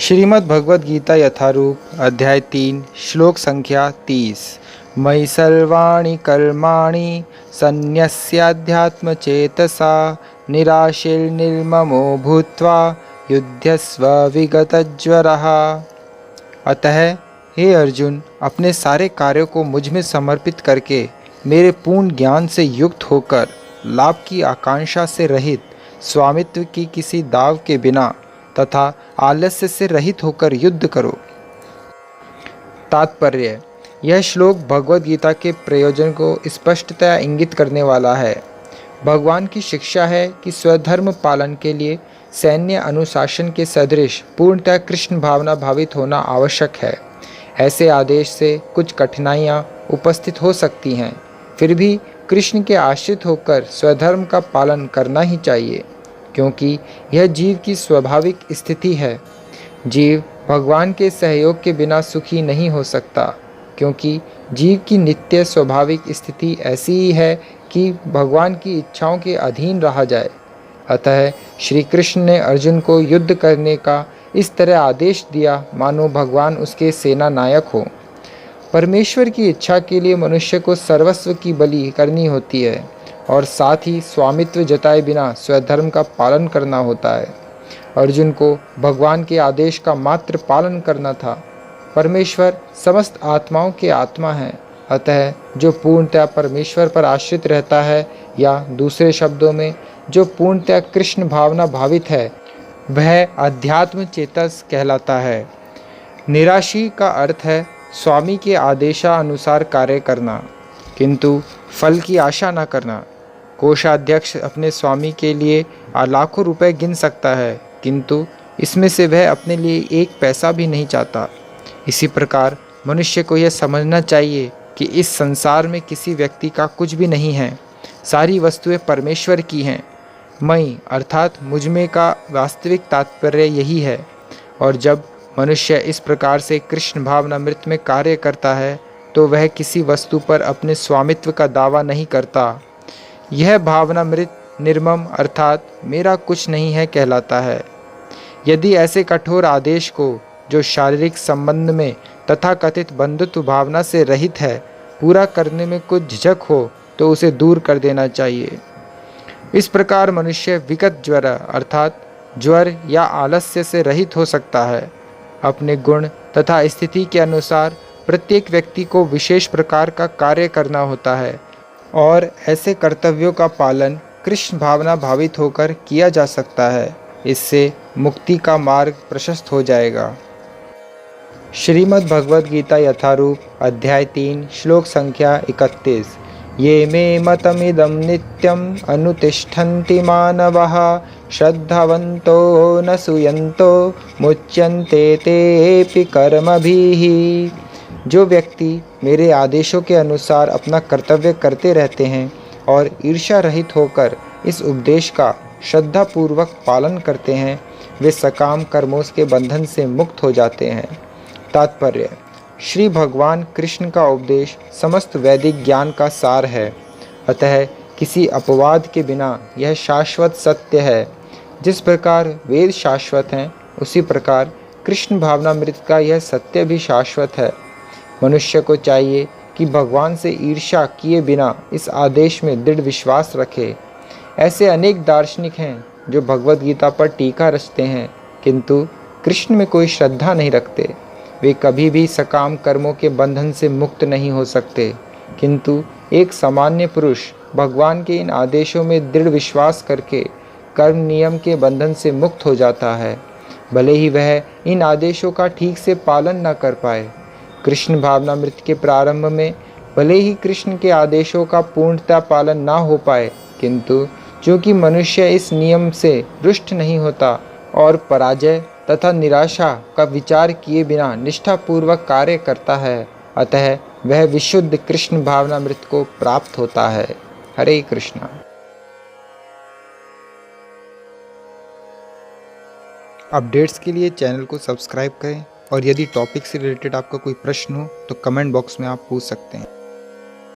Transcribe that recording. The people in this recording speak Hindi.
श्रीमद् भगवद गीता यथारूप अध्याय 3 श्लोक संख्या 30। मयि सर्वाणि कर्माणि सन्न्यस्याध्यात्मचेतसा निराशीर्निर्ममो भूत्वा युध्यस्व विगतज्वरः। अतः हे अर्जुन, अपने सारे कार्यों को मुझ में समर्पित करके मेरे पूर्ण ज्ञान से युक्त होकर लाभ की आकांक्षा से रहित, स्वामित्व की किसी दाव के बिना तथा आलस्य से रहित होकर युद्ध करो। तात्पर्य: यह श्लोक भगवद गीता के प्रयोजन को स्पष्टतया इंगित करने वाला है। भगवान की शिक्षा है कि स्वधर्म पालन के लिए सैन्य अनुशासन के सदृश पूर्णतः कृष्ण भावना भावित होना आवश्यक है। ऐसे आदेश से कुछ कठिनाइयाँ उपस्थित हो सकती हैं, फिर भी कृष्ण के आश्रित होकर स्वधर्म का पालन करना ही चाहिए, क्योंकि यह जीव की स्वाभाविक स्थिति है। जीव भगवान के सहयोग के बिना सुखी नहीं हो सकता, क्योंकि जीव की नित्य स्वाभाविक स्थिति ऐसी ही है कि भगवान की इच्छाओं के अधीन रहा जाए। अतः श्री कृष्ण ने अर्जुन को युद्ध करने का इस तरह आदेश दिया मानो भगवान उसके सेना नायक हो। परमेश्वर की इच्छा के लिए मनुष्य को सर्वस्व की बलि करनी होती है और साथ ही स्वामित्व जताए बिना स्वधर्म का पालन करना होता है। अर्जुन को भगवान के आदेश का मात्र पालन करना था। परमेश्वर समस्त आत्माओं के आत्मा है, अतः जो पूर्णतया परमेश्वर पर आश्रित रहता है, या दूसरे शब्दों में जो पूर्णतया कृष्ण भावना भावित है, वह अध्यात्म चेतस कहलाता है। निराशी का अर्थ है स्वामी के आदेशानुसार कार्य करना, किंतु फल की आशा न करना। कोषाध्यक्ष अपने स्वामी के लिए लाखों रुपए गिन सकता है, किंतु इसमें से वह अपने लिए एक पैसा भी नहीं चाहता। इसी प्रकार मनुष्य को यह समझना चाहिए कि इस संसार में किसी व्यक्ति का कुछ भी नहीं है, सारी वस्तुएं परमेश्वर की हैं। मई अर्थात मुझ में का वास्तविक तात्पर्य यही है। और जब मनुष्य इस प्रकार से कृष्ण भावनामृत में कार्य करता है, तो वह किसी वस्तु पर अपने स्वामित्व का दावा नहीं करता। यह भावनामृत निर्मम अर्थात मेरा कुछ नहीं है कहलाता है। यदि ऐसे कठोर आदेश को, जो शारीरिक संबंध में तथा कथित बंधुत्व भावना से रहित है, पूरा करने में कुछ झिझक हो, तो उसे दूर कर देना चाहिए। इस प्रकार मनुष्य विगत ज्वर अर्थात ज्वर या आलस्य से रहित हो सकता है। अपने गुण तथा स्थिति के अनुसार प्रत्येक व्यक्ति को विशेष प्रकार का कार्य करना होता है, और ऐसे कर्तव्यों का पालन कृष्ण भावना भावित होकर किया जा सकता है। इससे मुक्ति का मार्ग प्रशस्त हो जाएगा। श्रीमद् भगवद गीता यथारूप अध्याय 3 श्लोक संख्या 31। ये मे मतमिदं नित्यम अनुतिष्ठन्ति मानवः श्रद्धावन्तो न सूयन्तो मुच्यन्ते तेऽपि कर्मभिः। जो व्यक्ति मेरे आदेशों के अनुसार अपना कर्तव्य करते रहते हैं और ईर्ष्या रहित होकर इस उपदेश का श्रद्धापूर्वक पालन करते हैं, वे सकाम कर्मों के बंधन से मुक्त हो जाते हैं। तात्पर्य: श्री भगवान कृष्ण का उपदेश समस्त वैदिक ज्ञान का सार है, अतः किसी अपवाद के बिना यह शाश्वत सत्य है। जिस प्रकार वेद शाश्वत हैं, उसी प्रकार कृष्ण भावनामृत का यह सत्य भी शाश्वत है। मनुष्य को चाहिए कि भगवान से ईर्ष्या किए बिना इस आदेश में दृढ़ विश्वास रखे। ऐसे अनेक दार्शनिक हैं जो भगवद गीता पर टीका रचते हैं, किंतु कृष्ण में कोई श्रद्धा नहीं रखते। वे कभी भी सकाम कर्मों के बंधन से मुक्त नहीं हो सकते, किंतु एक सामान्य पुरुष भगवान के इन आदेशों में दृढ़ विश्वास करके कर्म नियम के बंधन से मुक्त हो जाता है, भले ही वह इन आदेशों का ठीक से पालन न कर पाए। कृष्ण भावनामृत के प्रारंभ में भले ही कृष्ण के आदेशों का पूर्णतः पालन ना हो पाए, किंतु चूँकि मनुष्य इस नियम से रुष्ट नहीं होता और पराजय तथा निराशा का विचार किए बिना निष्ठापूर्वक कार्य करता है, अतः वह विशुद्ध कृष्ण भावनामृत को प्राप्त होता है। हरे कृष्णा। अपडेट्स के लिए चैनल को सब्सक्राइब करें, और यदि टॉपिक से रिलेटेड आपका कोई प्रश्न हो तो कमेंट बॉक्स में आप पूछ सकते हैं।